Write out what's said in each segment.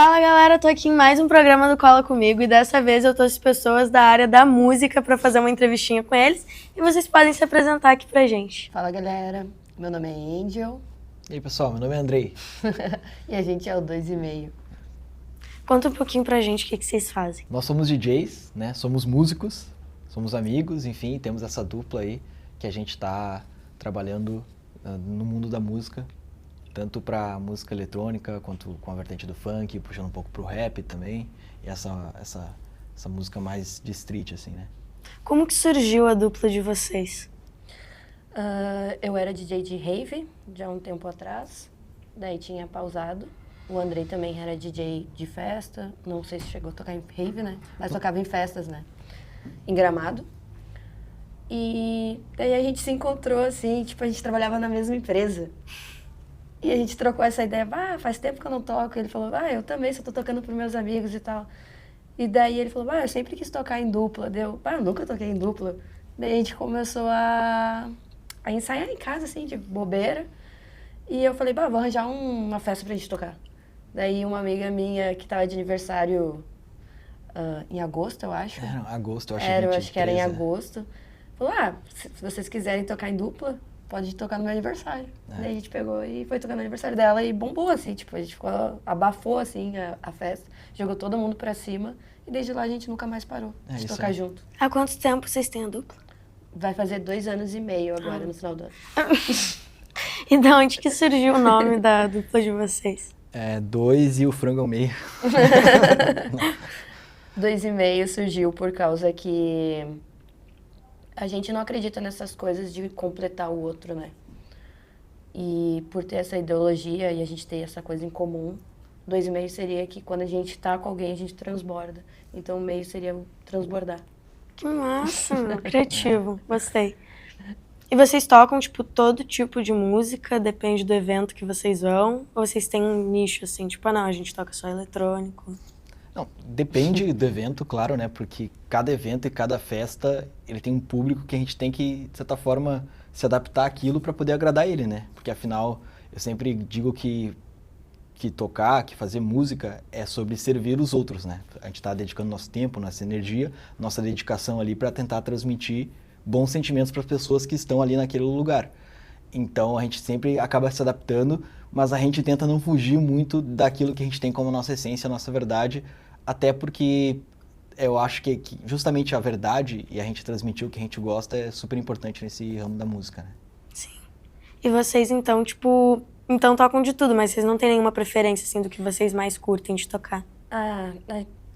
Fala galera, tô aqui em mais um programa do Cola Comigo e dessa vez eu trouxe pessoas da área da música pra fazer uma entrevistinha com eles e vocês podem se apresentar aqui pra gente. Fala galera, meu nome é Angel. E aí pessoal, meu nome é Andrei. E a gente é o 2,5. Conta um pouquinho pra gente o que vocês fazem. Nós somos DJs, né? Somos músicos, somos amigos, enfim, temos essa dupla aí que a gente tá trabalhando no mundo da música, tanto pra música eletrônica quanto com a vertente do funk, puxando um pouco pro rap também, e essa música mais de street, assim, né? Como que surgiu a dupla de vocês? Eu era DJ de rave já há um tempo atrás, daí tinha pausado. O Andrei também era DJ de festa, não sei se chegou a tocar em rave, né? Mas tocava em festas, né? Em Gramado. E daí a gente se encontrou assim, tipo, a gente trabalhava na mesma empresa. E a gente trocou essa ideia, faz tempo que eu não toco. Ele falou, eu também só tô tocando pros meus amigos e tal. E daí ele falou, eu sempre quis tocar em dupla. Eu nunca toquei em dupla. Daí a gente começou a ensaiar em casa, assim, de bobeira. E eu falei, vou arranjar uma festa pra gente tocar. Daí uma amiga minha que tava de aniversário em agosto, eu acho. Era agosto, eu acho. Eu acho que era em agosto. Falou, se vocês quiserem tocar em dupla, pode tocar no meu aniversário. Daí a gente pegou e foi tocar no aniversário dela e bombou, assim, tipo, a gente abafou, assim, a festa, jogou todo mundo pra cima e desde lá a gente nunca mais parou de tocar junto. Há quanto tempo vocês têm a dupla? Vai fazer 2 anos e meio agora, no final do ano. E de onde que surgiu o nome da dupla de vocês? 2 e o frango ao meio. 2,5 surgiu por causa que a gente não acredita nessas coisas de completar o outro, né? E por ter essa ideologia e a gente ter essa coisa em comum, 2,5 seria que quando a gente tá com alguém, a gente transborda. Então, o meio seria o transbordar. Que massa, criativo, gostei. E vocês tocam, tipo, todo tipo de música, depende do evento que vocês vão? Ou vocês têm um nicho, assim, tipo, não, a gente toca só eletrônico? Não, depende do evento, claro, né? Porque cada evento e cada festa, ele tem um público que a gente tem que, de certa forma, se adaptar àquilo para poder agradar ele, né? Porque afinal, eu sempre digo que tocar, que fazer música é sobre servir os outros, né? A gente está dedicando nosso tempo, nossa energia, nossa dedicação ali para tentar transmitir bons sentimentos para as pessoas que estão ali naquele lugar. Então a gente sempre acaba se adaptando, mas a gente tenta não fugir muito daquilo que a gente tem como nossa essência, nossa verdade, até porque eu acho que justamente a verdade e a gente transmitir o que a gente gosta é super importante nesse ramo da música, né? Sim. E vocês, então, tipo, então tocam de tudo, mas vocês não têm nenhuma preferência, assim, do que vocês mais curtem de tocar?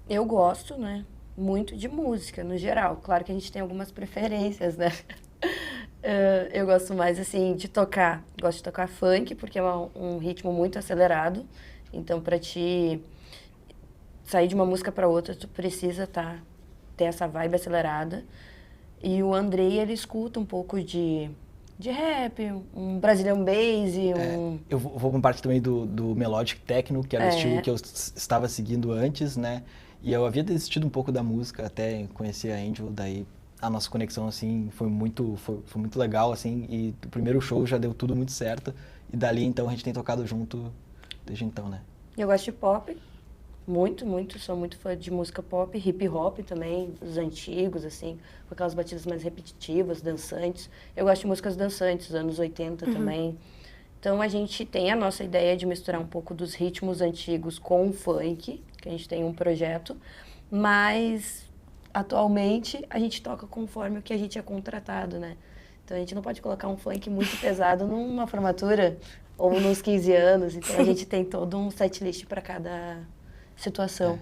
Eu gosto, né? Muito de música, no geral. Claro que a gente tem algumas preferências, né? Eu gosto mais, assim, de tocar. Gosto de tocar funk, porque é um ritmo muito acelerado. Então, pra te sair de uma música pra outra, tu precisa ter essa vibe acelerada. E o Andrei, ele escuta um pouco de rap, um Brazilian Bass, Eu vou com parte também do Melodic Techno, que era o estilo que eu estava seguindo antes, né? E eu havia desistido um pouco da música até conhecer a Angel, daí a nossa conexão, assim, foi muito legal, assim, e o primeiro show já deu tudo muito certo, e dali, então, a gente tem tocado junto desde então, né? Eu gosto de pop, muito, sou muito fã de música pop, hip hop também, os antigos, assim, com aquelas batidas mais repetitivas, dançantes. Eu gosto de músicas dançantes, anos 80 também. Então, a gente tem a nossa ideia de misturar um pouco dos ritmos antigos com o funk, que a gente tem um projeto, mas atualmente a gente toca conforme o que a gente é contratado, né? Então, a gente não pode colocar um funk muito pesado numa formatura ou nos 15 anos, então a gente tem todo um setlist para cada situação.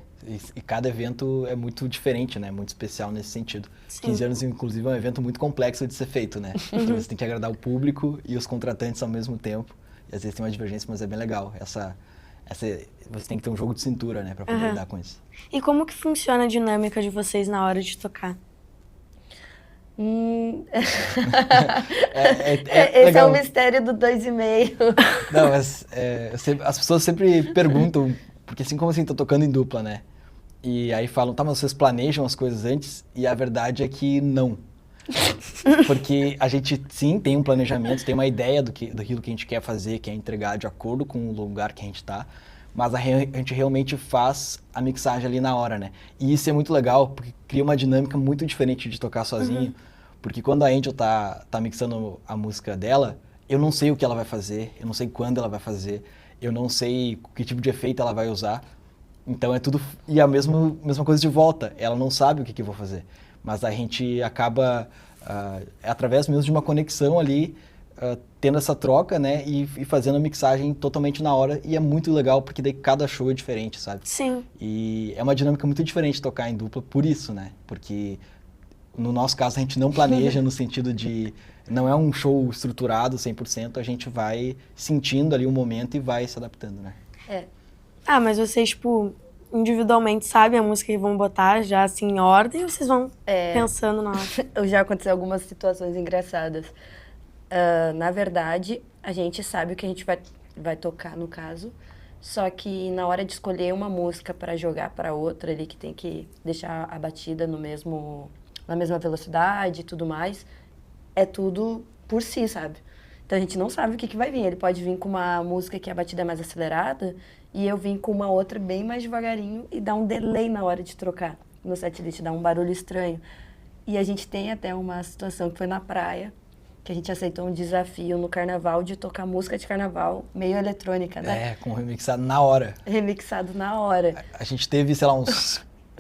E cada evento é muito diferente, né? Muito especial nesse sentido. Sim. 15 anos, inclusive, é um evento muito complexo de ser feito, né? Porque você tem que agradar o público e os contratantes ao mesmo tempo. E às vezes tem uma divergência, mas é bem legal. Você tem que ter um jogo de cintura, né? Pra poder lidar com isso. E como que funciona a dinâmica de vocês na hora de tocar? Esse legal. é o mistério do 2,5. Não, mas as pessoas sempre perguntam, porque assim como assim, tô tocando em dupla, né? E aí falam, mas vocês planejam as coisas antes? E a verdade é que não. Porque a gente, sim, tem um planejamento, tem uma ideia daquilo que a gente quer fazer, quer entregar de acordo com o lugar que a gente tá, mas a gente realmente faz a mixagem ali na hora, né? E isso é muito legal, porque cria uma dinâmica muito diferente de tocar sozinho, porque quando a Angel tá mixando a música dela, eu não sei o que ela vai fazer, eu não sei quando ela vai fazer, eu não sei que tipo de efeito ela vai usar, então é tudo... E a mesma coisa de volta, ela não sabe o que eu vou fazer, mas a gente acaba, através mesmo de uma conexão ali, tendo essa troca, né, e fazendo a mixagem totalmente na hora, e é muito legal, porque daí cada show é diferente, sabe? Sim. E é uma dinâmica muito diferente tocar em dupla por isso, né? Porque no nosso caso a gente não planeja no sentido de... Não é um show estruturado 100%, a gente vai sentindo ali o momento e vai se adaptando, né? É. Ah, mas vocês, tipo, individualmente sabem a música que vão botar já assim em ordem ou vocês vão pensando na hora? Já aconteceu algumas situações engraçadas. Na verdade, a gente sabe o que a gente vai tocar, no caso. Só que na hora de escolher uma música para jogar para outra ali, que tem que deixar a batida na mesma velocidade e tudo mais, é tudo por si, sabe? Então a gente não sabe o que vai vir. Ele pode vir com uma música que a batida é mais acelerada e eu vim com uma outra bem mais devagarinho e dá um delay na hora de trocar no setlist, dá um barulho estranho. E a gente tem até uma situação que foi na praia, que a gente aceitou um desafio no carnaval de tocar música de carnaval meio eletrônica, né? É, com remixado na hora. Remixado na hora. A gente teve, sei lá,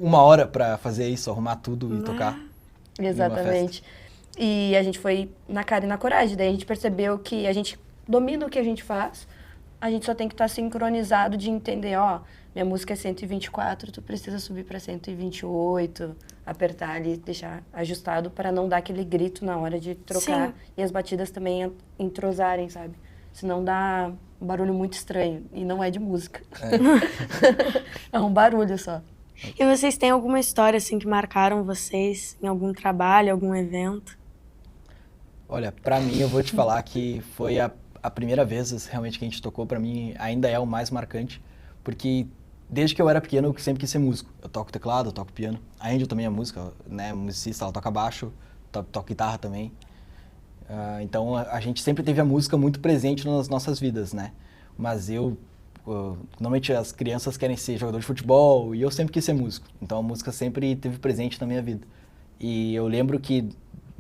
uma hora pra fazer isso, arrumar tudo e tocar. Exatamente. E a gente foi na cara e na coragem. Daí a gente percebeu que a gente domina o que a gente faz, a gente só tem que estar sincronizado de entender, ó, minha música é 124, tu precisa subir para 128, apertar ali, deixar ajustado para não dar aquele grito na hora de trocar. Sim. E as batidas também entrosarem, sabe? Senão dá um barulho muito estranho. E não é de música. É um barulho só. E vocês têm alguma história assim que marcaram vocês em algum trabalho, algum evento? Olha, pra mim eu vou te falar que foi a primeira vez realmente que a gente tocou, pra mim ainda é o mais marcante, porque desde que eu era pequeno eu sempre quis ser músico. Eu toco teclado, eu toco piano. A Angel também é música, né, musicista, ela toca baixo, toca guitarra também. Então a gente sempre teve a música muito presente nas nossas vidas, né? Mas normalmente as crianças querem ser jogador de futebol e eu sempre quis ser músico. Então a música sempre esteve presente na minha vida. E eu lembro que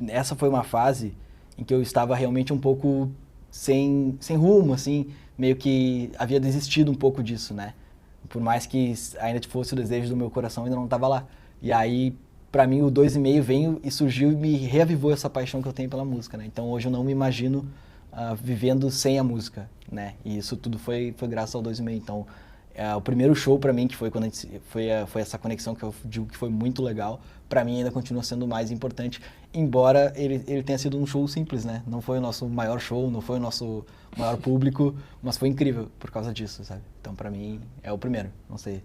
essa foi uma fase em que eu estava realmente um pouco sem rumo, assim, meio que havia desistido um pouco disso, né? Por mais que ainda fosse o desejo do meu coração, ainda não estava lá. E aí, pra mim, o 2,5 veio e surgiu e me reavivou essa paixão que eu tenho pela música, né? Então hoje eu não me imagino vivendo sem a música, né? E isso tudo foi graças ao 2,5. Então, o primeiro show pra mim, que foi quando foi essa conexão que eu digo que foi muito legal, pra mim ainda continua sendo o mais importante, embora ele tenha sido um show simples, né? Não foi o nosso maior show, não foi o nosso maior público, mas foi incrível por causa disso, sabe? Então pra mim é o primeiro, não sei.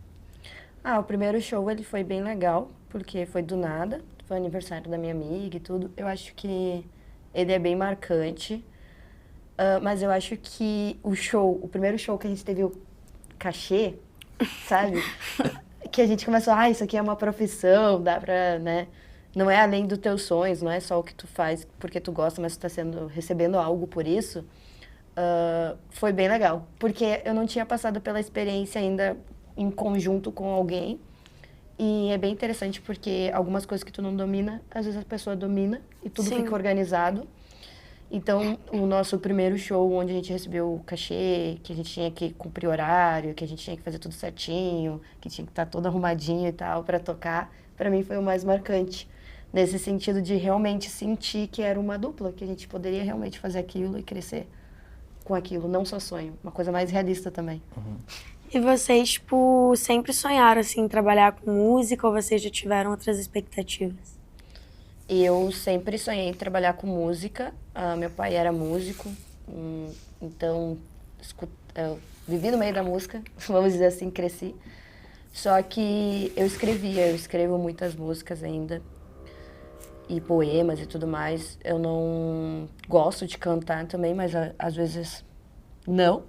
O primeiro show ele foi bem legal, porque foi do nada, foi aniversário da minha amiga e tudo. Eu acho que ele é bem marcante, mas eu acho que o primeiro show que a gente teve o cachê, sabe? Que a gente começou, isso aqui é uma profissão, dá pra, né? Não é além dos teus sonhos, não é só o que tu faz porque tu gosta, mas tu tá recebendo algo por isso. Foi bem legal, porque eu não tinha passado pela experiência ainda em conjunto com alguém. E é bem interessante porque algumas coisas que tu não domina, às vezes a pessoa domina e tudo Sim. fica organizado. Então, o nosso primeiro show, onde a gente recebeu o cachê, que a gente tinha que cumprir horário, que a gente tinha que fazer tudo certinho, que tinha que estar todo arrumadinho e tal para tocar, para mim foi o mais marcante. Nesse sentido de realmente sentir que era uma dupla, que a gente poderia realmente fazer aquilo e crescer com aquilo, não só sonho, uma coisa mais realista também. E vocês, tipo, sempre sonharam, assim, em trabalhar com música ou vocês já tiveram outras expectativas? Eu sempre sonhei em trabalhar com música. Meu pai era músico, então eu vivi no meio da música, vamos dizer assim, cresci. Só que eu escrevo muitas músicas ainda, e poemas e tudo mais. Eu não gosto de cantar também, mas às vezes não.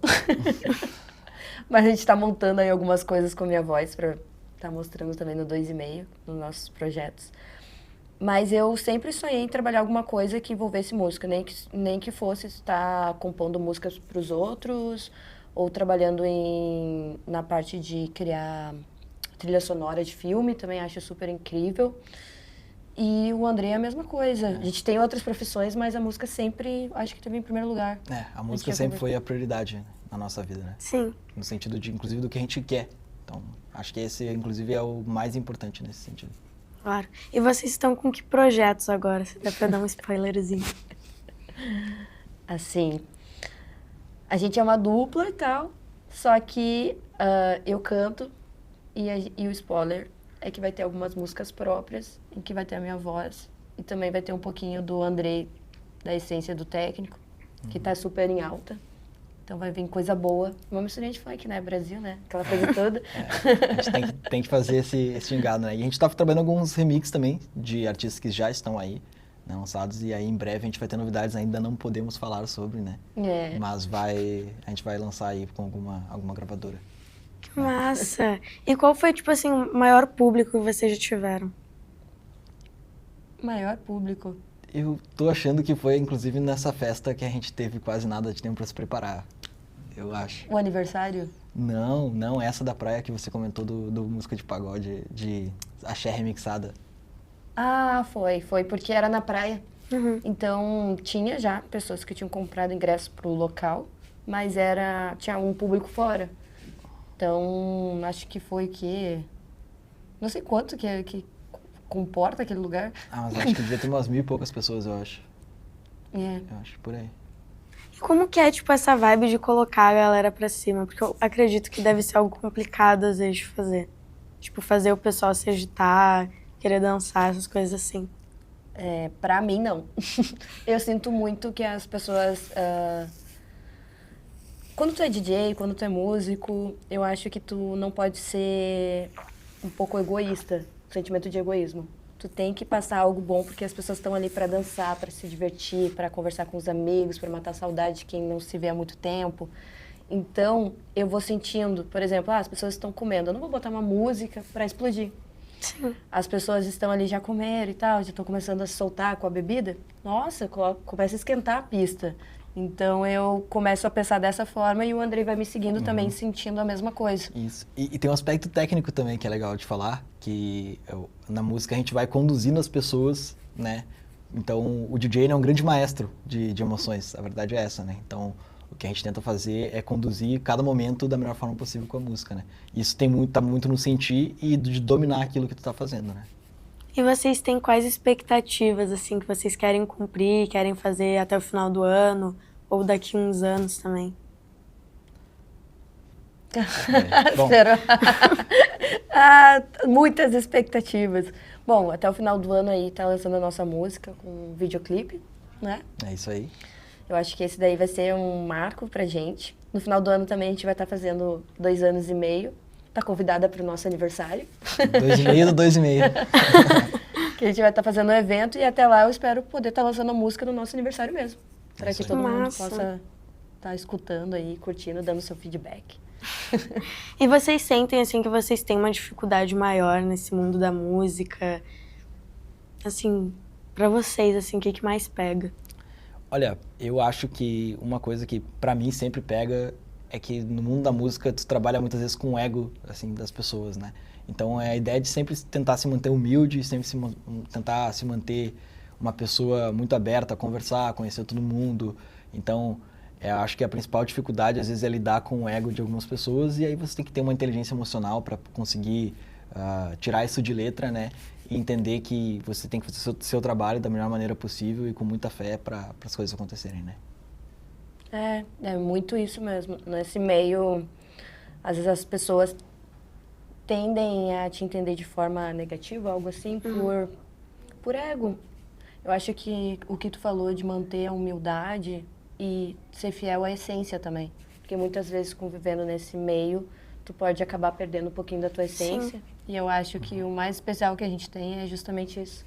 Mas a gente está montando aí algumas coisas com a minha voz para estar mostrando também no 2,5, nos nossos projetos. Mas eu sempre sonhei em trabalhar alguma coisa que envolvesse música, nem que fosse estar compondo músicas para os outros ou trabalhando na parte de criar trilha sonora de filme, também acho super incrível. E o Andrei é a mesma coisa. A gente tem outras profissões, mas a música sempre, acho que também em primeiro lugar. A música sempre foi a prioridade na nossa vida, né? Sim. No sentido de, inclusive, do que a gente quer. Então, acho que esse, inclusive, é o mais importante nesse sentido. Claro. E vocês estão com que projetos agora? Se dá pra dar um spoilerzinho. Assim, a gente é uma dupla e tal, só que eu canto e o spoiler é que vai ter algumas músicas próprias, em que vai ter a minha voz e também vai ter um pouquinho do Andrei, da essência do técnico, que tá super em alta. Então vai vir coisa boa. Uma mistura de funk, né? Brasil, né? Aquela coisa toda. A gente tem que fazer esse gingado, né? E a gente tá trabalhando alguns remixes também de artistas que já estão aí, né, lançados, e aí em breve a gente vai ter novidades, ainda não podemos falar sobre, né? Mas a gente vai lançar aí com alguma gravadora. Que massa! E qual foi, tipo assim, o maior público que vocês já tiveram? Maior público. Eu tô achando que foi, inclusive, nessa festa que a gente teve quase nada de tempo pra se preparar, eu acho. O aniversário? Não, essa da praia que você comentou do música de pagode, de axé remixada. Ah, foi porque era na praia. Uhum. Então, tinha já pessoas que tinham comprado ingresso pro local, mas tinha um público fora. Então, acho que foi não sei quanto que comporta aquele lugar. Mas acho que devia ter umas 1.000 e poucas pessoas, eu acho. É. Eu acho, por aí. E como que é, tipo, essa vibe de colocar a galera pra cima? Porque eu acredito que deve ser algo complicado, às vezes, de fazer. Tipo, fazer o pessoal se agitar, querer dançar, essas coisas assim. Pra mim, não. Eu sinto muito que as pessoas... Quando tu é DJ, quando tu é músico, eu acho que tu não pode ser um pouco egoísta, sentimento de egoísmo. Tu tem que passar algo bom, porque as pessoas estão ali pra dançar, pra se divertir, pra conversar com os amigos, pra matar a saudade de quem não se vê há muito tempo. Então, eu vou sentindo, por exemplo, as pessoas estão comendo, eu não vou botar uma música pra explodir. Sim. As pessoas estão ali, já comeram e tal, já estão começando a se soltar com a bebida. Nossa, começa a esquentar a pista. Então eu começo a pensar dessa forma e o Andrei vai me seguindo também, sentindo a mesma coisa. Isso. E tem um aspecto técnico também que é legal de falar, que na música a gente vai conduzindo as pessoas, né? Então o DJ é um grande maestro de emoções, a verdade é essa, né? Então o que a gente tenta fazer é conduzir cada momento da melhor forma possível com a música, né? Isso tá muito no sentir e de dominar aquilo que tu tá fazendo, né? E vocês têm quais expectativas, assim, que vocês querem cumprir, querem fazer até o final do ano, ou daqui uns anos também? Bom, Muitas expectativas. Bom, até o final do ano aí tá lançando a nossa música com um videoclipe, né? é isso aí. Eu acho que esse daí vai ser um marco pra gente. No final do ano também a gente vai estar fazendo 2 anos e meio. Tá convidada pro nosso aniversário. 2,5 do 2,5. Que a gente vai estar fazendo um evento e até lá eu espero poder estar lançando a música no nosso aniversário mesmo. Para que aí. todo mundo Massa. possa estar escutando aí, curtindo, dando seu feedback. E vocês sentem, assim, que vocês têm uma dificuldade maior nesse mundo da música? Assim, pra vocês, assim, o que mais pega? Olha, eu acho que uma coisa que pra mim sempre pega é que no mundo da música tu trabalha muitas vezes com o ego, assim, das pessoas, né? Então é a ideia de sempre tentar se manter humilde, sempre tentar se manter uma pessoa muito aberta a conversar, a conhecer todo mundo. Então, acho que a principal dificuldade às vezes é lidar com o ego de algumas pessoas e aí você tem que ter uma inteligência emocional para conseguir tirar isso de letra, né? E entender que você tem que fazer o seu trabalho da melhor maneira possível e com muita fé para as coisas acontecerem, né? É muito isso mesmo. Nesse meio, às vezes as pessoas tendem a te entender de forma negativa, algo assim, por ego. Eu acho que o que tu falou de manter a humildade e ser fiel à essência também. Porque muitas vezes, convivendo nesse meio, tu pode acabar perdendo um pouquinho da tua essência. Sim. E eu acho que o mais especial que a gente tem é justamente isso.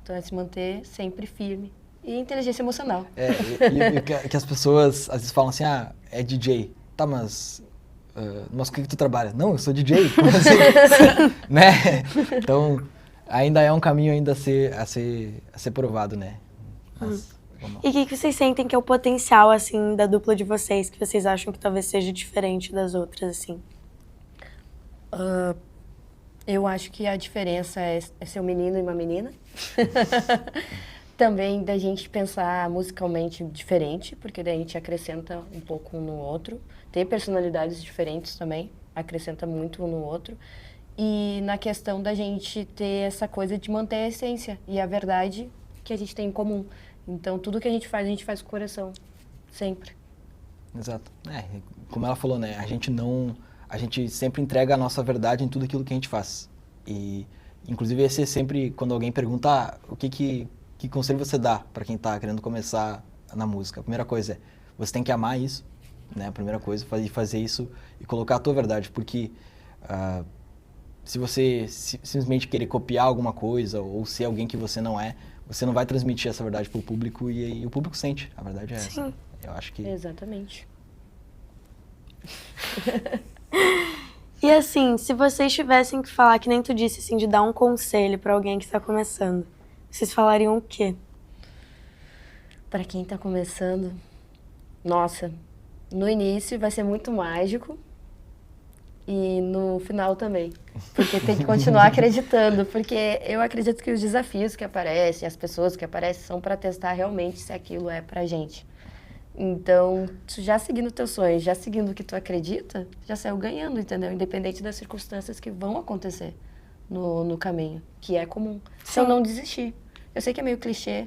Então é se manter sempre firme. E inteligência emocional. E que as pessoas às vezes falam assim, é DJ. Tá, mas com o que tu trabalha? Não, eu sou DJ. Como assim? Né? Então, ainda é um caminho ainda a ser provado, né? Mas E o que vocês sentem que é o potencial, assim, da dupla de vocês, que vocês acham que talvez seja diferente das outras, assim? Eu acho que a diferença é ser um menino e uma menina. Também da gente pensar musicalmente diferente, porque daí a gente acrescenta um pouco um no outro. Ter personalidades diferentes também, acrescenta muito um no outro. E na questão da gente ter essa coisa de manter a essência e a verdade que a gente tem em comum. Então, tudo que a gente faz com o coração, sempre. Exato. Como ela falou, né? A gente sempre entrega a nossa verdade em tudo aquilo que a gente faz. E, inclusive, esse é sempre, quando alguém pergunta que conselho você dá para quem está querendo começar na música. A primeira coisa é, você tem que amar isso, né? A primeira coisa, fazer isso e colocar a tua verdade, porque se você simplesmente querer copiar alguma coisa ou ser alguém que você não é, você não vai transmitir essa verdade para o público e o público sente. A verdade é Sim. essa. Eu acho que... Exatamente. E assim, se vocês tivessem que falar, que nem tu disse, assim, de dar um conselho para alguém que está começando, vocês falariam o quê? Para quem tá começando, nossa, no início vai ser muito mágico e no final também, porque tem que continuar acreditando, porque eu acredito que os desafios que aparecem, as pessoas que aparecem são para testar realmente se aquilo é pra gente. Então, tu já seguindo teus sonhos, já seguindo o que tu acredita, já saiu ganhando, entendeu? Independente das circunstâncias que vão acontecer no caminho, que é comum. Se eu não desistir. Eu sei que é meio clichê,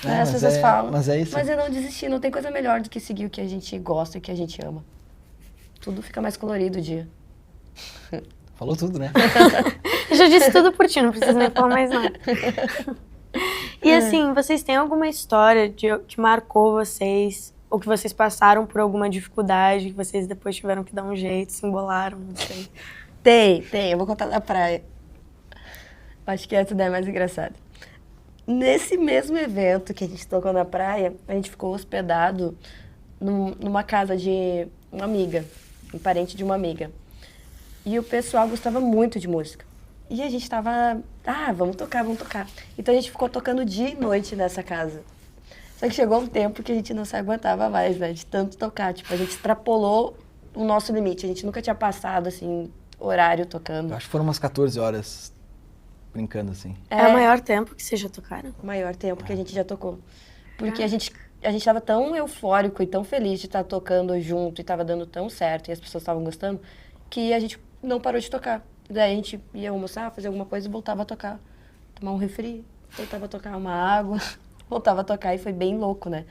né? As pessoas falam, mas é isso. mas eu não desisti. Não tem coisa melhor do que seguir o que a gente gosta e o que a gente ama. Tudo fica mais colorido o dia. Falou tudo, né? Eu já disse tudo por ti, não preciso nem falar mais nada. E assim, vocês têm alguma história que marcou vocês, ou que vocês passaram por alguma dificuldade, que vocês depois tiveram que dar um jeito, se embolaram, não sei. Tem. Eu vou contar da praia. Acho que essa daí é mais engraçada. Nesse mesmo evento que a gente tocou na praia, a gente ficou hospedado numa casa de uma amiga, um parente de uma amiga. E o pessoal gostava muito de música. E a gente tava, vamos tocar. Então a gente ficou tocando dia e noite nessa casa. Só que chegou um tempo que a gente não se aguentava mais, né, de tanto tocar. Tipo, a gente extrapolou o nosso limite. A gente nunca tinha passado, assim, horário tocando. Eu acho que foram umas 14 horas brincando, assim. É o maior tempo que vocês já tocaram? O maior tempo que a gente já tocou. Porque a gente tava tão eufórico e tão feliz de estar tocando junto e tava dando tão certo e as pessoas estavam gostando, que a gente não parou de tocar. Daí a gente ia almoçar, fazer alguma coisa e voltava a tocar. Tomar um refri, voltava a tocar uma água, voltava a tocar e foi bem louco, né?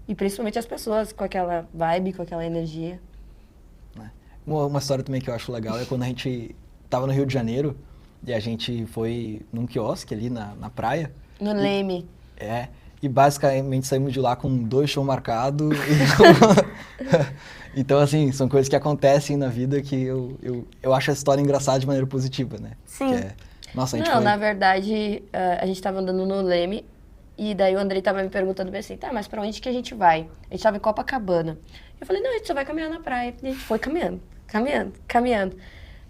E principalmente as pessoas com aquela vibe, com aquela energia. Uma história também que eu acho legal é quando a gente tava no Rio de Janeiro e a gente foi num quiosque ali na praia. No Leme. E basicamente saímos de lá com 2 shows marcados. Então, assim, são coisas que acontecem na vida que eu acho essa história engraçada de maneira positiva, né? Sim. Nossa, a gente Não, na verdade, a gente tava andando no Leme e daí o Andrei tava me perguntando bem assim, tá, mas pra onde que a gente vai? A gente tava em Copacabana. Eu falei, não, a gente só vai caminhar na praia. E a gente foi caminhando.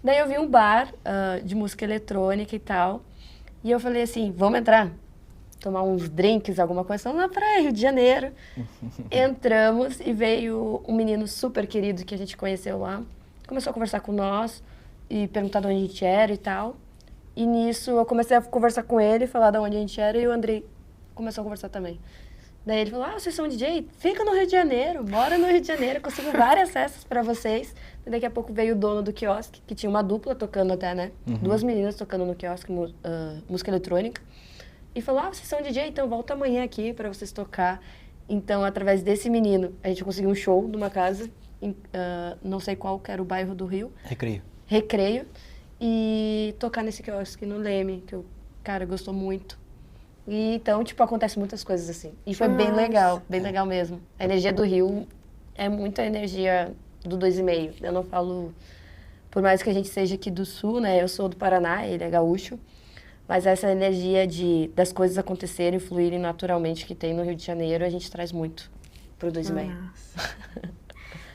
Daí eu vi um bar de música eletrônica e tal. E eu falei assim, vamos entrar? Tomar uns drinks, alguma coisa. Estamos na praia, Rio de Janeiro. Entramos e veio um menino super querido que a gente conheceu lá. Começou a conversar com nós e perguntar de onde a gente era e tal. E nisso eu comecei a conversar com ele, falar de onde a gente era e o Andrei começou a conversar também. Daí ele falou, vocês são DJ? Fica no Rio de Janeiro, mora no Rio de Janeiro, consigo várias festas pra vocês. E daqui a pouco veio o dono do quiosque, que tinha uma dupla tocando até, né? 2 meninas tocando no quiosque, música eletrônica. E falou, vocês são DJ, então volta amanhã aqui pra vocês tocar. Então, através desse menino, a gente conseguiu um show numa casa, não sei qual que era o bairro do Rio. Recreio. E tocar nesse quiosque no Leme, que o cara gostou muito. E então, tipo, acontece muitas coisas assim. E foi bem legal mesmo. A energia do Rio é muito a energia do 2,5. Eu não falo, por mais que a gente seja aqui do Sul, né? Eu sou do Paraná, ele é gaúcho. Mas essa energia das coisas acontecerem, fluírem naturalmente que tem no Rio de Janeiro, a gente traz muito pro 2,5.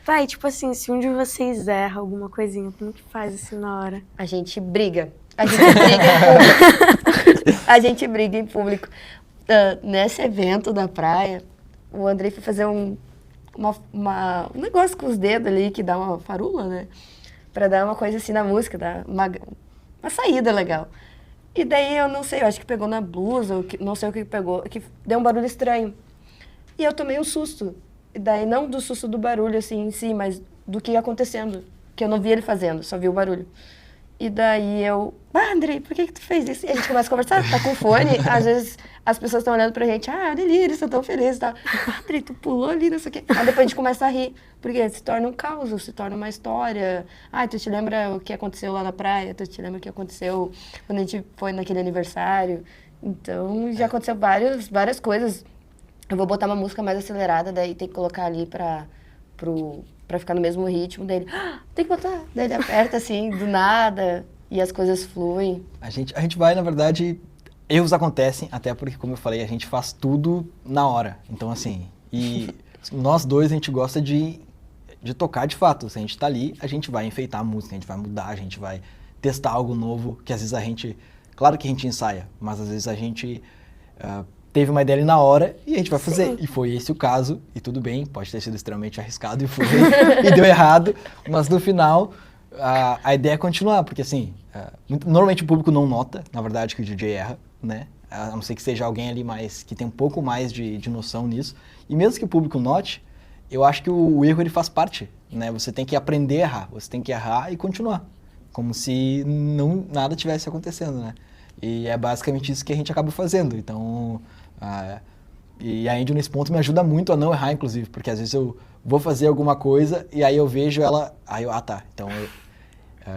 Tá, e tipo assim, se um de vocês erra alguma coisinha, como que faz assim na hora? A gente briga. A gente briga em público. Nesse evento da praia, o Andrei foi fazer um negócio com os dedos ali, que dá uma farula, né? Pra dar uma coisa assim na música, dar uma saída legal. E daí eu não sei, eu acho que pegou na blusa, ou não sei o que pegou, que deu um barulho estranho. E eu tomei um susto. E daí não do susto do barulho assim em si, mas do que ia acontecendo. Que eu não vi ele fazendo, só vi o barulho. E daí eu, Andrei, por que tu fez isso? E a gente começa a conversar, tá com fone, às vezes as pessoas estão olhando pra gente, olha ali, eles estão tão felizes e tal. Andrei, tu pulou ali, não sei o quê. Aí depois a gente começa a rir, porque se torna um caos, se torna uma história. Tu te lembra o que aconteceu lá na praia? Tu te lembra o que aconteceu quando a gente foi naquele aniversário? Então, já aconteceu várias coisas. Eu vou botar uma música mais acelerada, daí tem que colocar ali pra ficar no mesmo ritmo dele. Tem que botar. Daí ele aperta assim, do nada, e as coisas fluem. A gente vai, na verdade, erros acontecem, até porque, como eu falei, a gente faz tudo na hora. Então, assim, e nós dois a gente gosta de tocar de fato. Se a gente tá ali, a gente vai enfeitar a música, a gente vai mudar, a gente vai testar algo novo, que às vezes a gente... Claro que a gente ensaia, mas às vezes a gente... teve uma ideia ali na hora e a gente vai fazer. Sim. E foi esse o caso, e tudo bem, pode ter sido extremamente arriscado e foi, e deu errado, mas no final a ideia é continuar, porque assim, normalmente o público não nota, na verdade, que o DJ erra, né? A não ser que seja alguém ali mais, que tem um pouco mais de noção nisso. E mesmo que o público note, eu acho que o erro ele faz parte, né? Você tem que aprender a errar, você tem que errar e continuar, como se nada tivesse acontecendo, né? E é basicamente isso que a gente acaba fazendo, então... e a Angel nesse ponto me ajuda muito a não errar, inclusive, porque às vezes eu vou fazer alguma coisa e aí eu vejo ela, aí eu, tá, então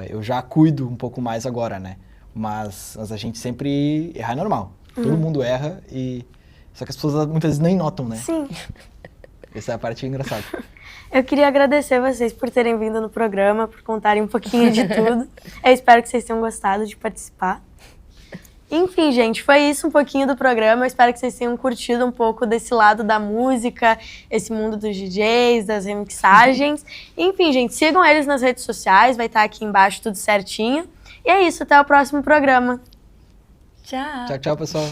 eu já cuido um pouco mais agora, né? Mas a gente sempre errar é normal, todo mundo erra, só que as pessoas muitas vezes nem notam, né? Sim. Essa é a parte engraçada. Eu queria agradecer vocês por terem vindo no programa, por contarem um pouquinho de tudo. Eu espero que vocês tenham gostado de participar. Enfim, gente, foi isso um pouquinho do programa. Eu espero que vocês tenham curtido um pouco desse lado da música, esse mundo dos DJs, das remixagens. Enfim, gente, sigam eles nas redes sociais, vai estar aqui embaixo tudo certinho. E é isso, até o próximo programa. Tchau. Tchau, tchau, pessoal.